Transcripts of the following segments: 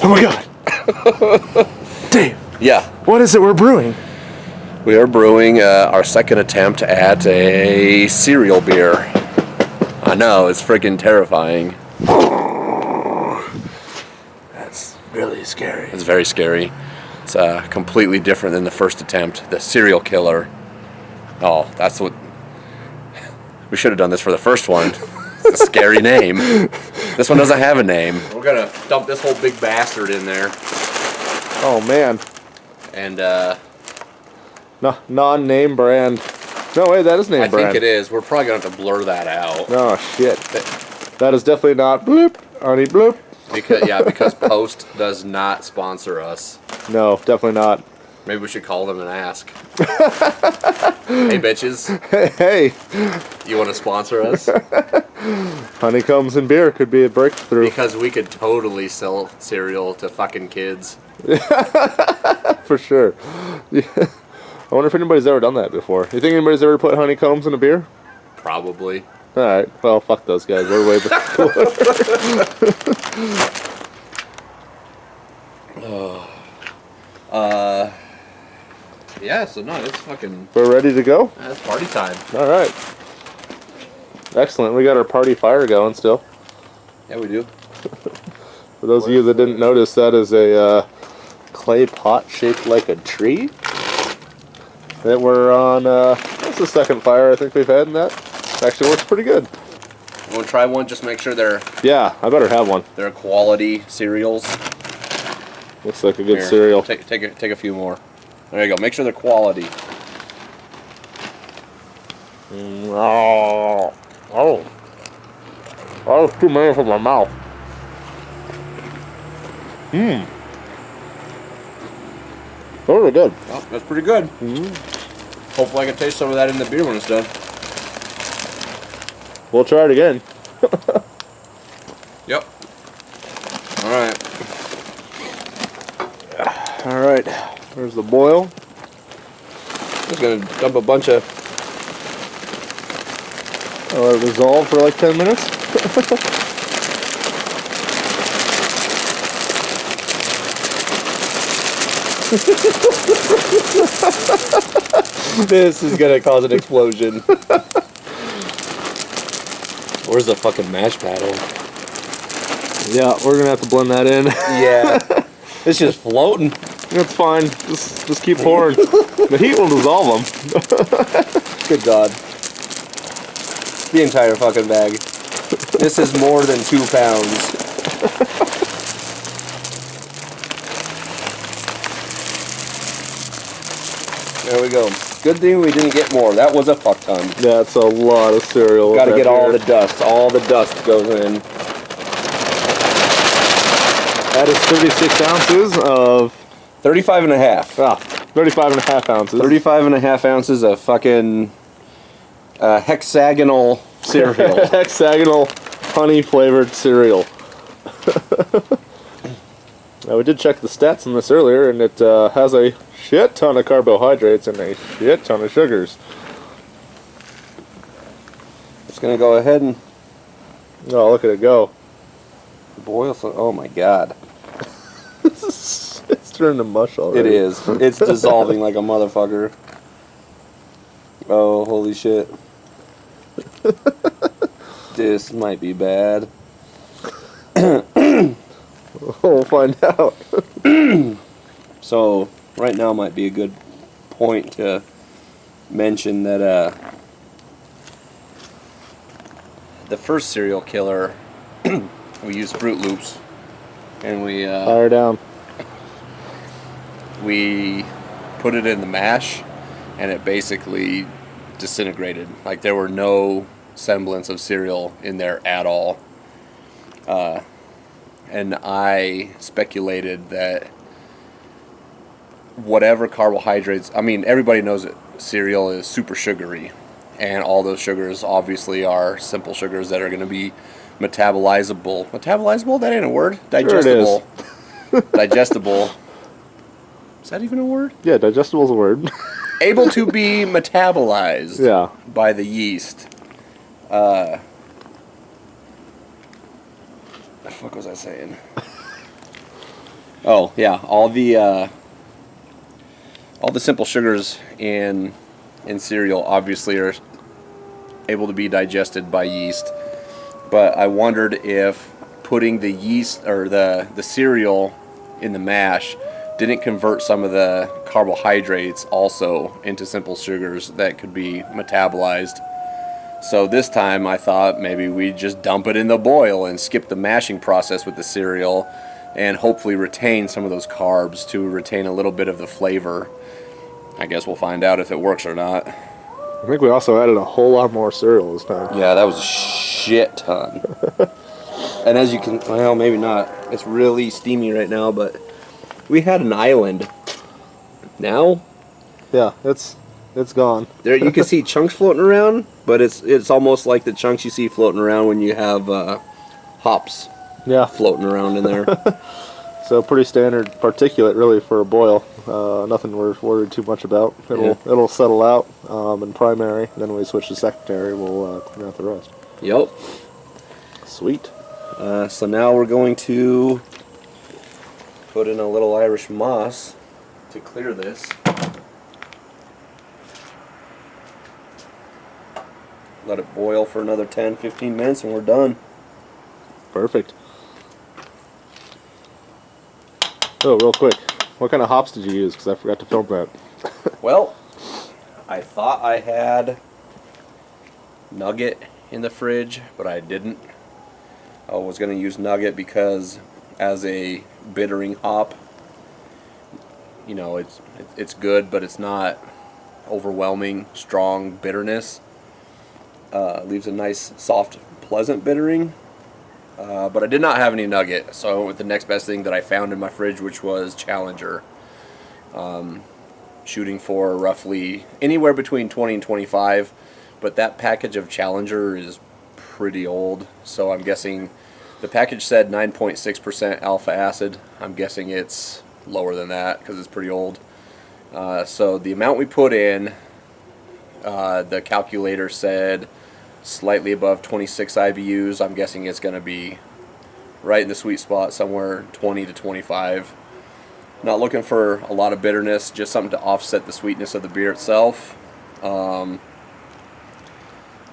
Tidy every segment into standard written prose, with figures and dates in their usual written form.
Oh my god. Dave. Yeah. What is it we're brewing? We are brewing our second attempt at a cereal beer. I know, it's freaking terrifying. That's really scary. It's very scary. It's completely different than the first attempt, the serial killer. Oh, that's what... We should have done this for the first one. It's a scary name. This one doesn't have a name. We're going to dump this whole big bastard in there. Oh, man. And, No, non-name brand. No, wait, that is name brand. I think it is. We're probably going to have to blur that out. Oh, shit. That is definitely not bloop, honey bloop. Because Post does not sponsor us. No, definitely not. Maybe we should call them and ask. Hey, bitches. Hey. You want to sponsor us? Honeycombs and beer could be a breakthrough. Because we could totally sell cereal to fucking kids. For sure. Yeah. I wonder if anybody's ever done that before. You think anybody's ever put honeycombs in a beer? Probably. Alright, well, fuck those guys. We're way back. Yeah, so no, it's fucking... We're ready to go? It's party time. Alright. Excellent. We got our party fire going still. Yeah, we do. For those of you that didn't notice, that is a clay pot shaped like a tree. That we're on, that's the second fire I think we've had in that. Actually works pretty good. You want to try one? Just make sure they're... Yeah, I better have one. They're quality cereals. Looks like a good cereal. Take a few more. There you go. Make sure they're quality. Oh. That was too many for my mouth. Those are good. Oh, that's pretty good. Hopefully I can taste some of that in the beer when it's done. We'll try it again. Yep. Alright. Alright. There's the boil. Just gonna dump a bunch of... I'll let it dissolve for like 10 minutes. This is gonna cause an explosion. Where's the fucking mash paddle? Yeah, we're gonna have to blend that in. Yeah. It's just floating. That's fine. Just keep pouring. The heat will dissolve them. Good God. The entire fucking bag. This is more than 2 pounds. There we go. Good thing we didn't get more. That was a fuck ton. That's a lot of cereal. Gotta get all the dust. All the dust goes in. That is 36 ounces of... 35 and a half. 35 and a half ounces. 35 and a half ounces of fucking hexagonal cereal. Hexagonal honey-flavored cereal. Now, we did check the stats on this earlier, and it has a shit ton of carbohydrates and a shit ton of sugars. Just gonna go ahead and Oh, look at it go. boil some. Oh my God. It's turning to mush already. It is. It's dissolving like a motherfucker. Oh, holy shit. This might be bad. We'll find out. So, right now might be a good point to mention that the first serial killer, we used Fruit Loops, and we Fire down. we put it in the mash, and it basically disintegrated. Like, there were no semblance of cereal in there at all. And I speculated that whatever carbohydrates, I mean, everybody knows that cereal is super sugary, and all those sugars obviously are simple sugars that are going to be metabolizable. Metabolizable? That ain't a word. Digestible. Sure it is. Digestible. Is that even a word? Yeah, digestible is a word. Able to be metabolized by the yeast. The fuck was I saying? Oh yeah, all the simple sugars in cereal obviously are able to be digested by yeast, but I wondered if putting the yeast or the cereal in the mash didn't convert some of the carbohydrates also into simple sugars that could be metabolized. So this time I thought maybe we'd just dump it in the boil and skip the mashing process with the cereal and hopefully retain some of those carbs to retain a little bit of the flavor. I guess we'll find out if it works or not. I think we also added a whole lot more cereal this time. Yeah, that was a shit ton. And as you can, well, maybe not. It's really steamy right now, but we had an island. Now, Yeah, it's gone. there you can see chunks floating around, but it's almost like the chunks you see floating around when you have hops Yeah. floating around in there. So pretty standard particulate really for a boil. Nothing we're worried too much about. It'll settle out in primary. Then when we switch to secondary, we'll clean out the rest. Yep. Sweet. So now we're going to put in a little Irish moss to clear this. Let it boil for another 10-15 minutes and we're done. Perfect. Oh, real quick. What kind of hops did you use? Because I forgot to film that. Well, I thought I had Nugget in the fridge, but I didn't. I was going to use Nugget because as a bittering hop, you know, it's good, but it's not overwhelming, strong bitterness. Leaves a nice, soft, pleasant bittering. But I did not have any Nugget, so I went with the next best thing that I found in my fridge, which was Challenger. Shooting for roughly anywhere between 20 and 25, but that package of Challenger is pretty old, so I'm guessing the package said 9.6% alpha acid. I'm guessing it's lower than that because it's pretty old. So the amount we put in, the calculator said slightly above 26 IBUs. I'm guessing it's going to be right in the sweet spot, somewhere 20 to 25. Not looking for a lot of bitterness, just something to offset the sweetness of the beer itself.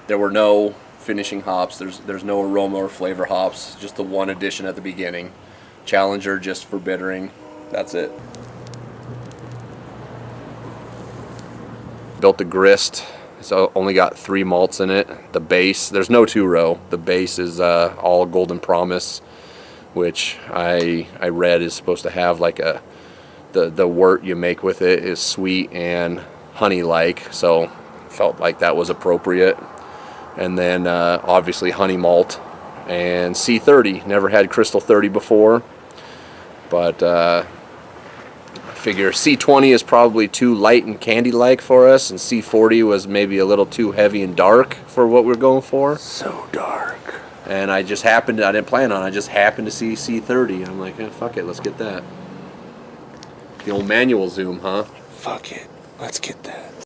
There were no finishing hops. There's no aroma or flavor hops. Just the one addition at the beginning. Challenger just for bittering. That's it. Built the grist. It's only got 3 malts in it. The base, there's no 2-row. The base is all Golden Promise, which I read is supposed to have like the wort you make with it is sweet and honey-like, so felt like that was appropriate. And then obviously honey malt and C30. Never had Crystal 30 before, but I figure C20 is probably too light and candy-like for us, and C40 was maybe a little too heavy and dark for what we're going for. So dark. And I just happened to, I didn't plan on it, I just happened to see C30. I'm like, fuck it, let's get that. The old manual zoom, huh? Fuck it. Let's get that.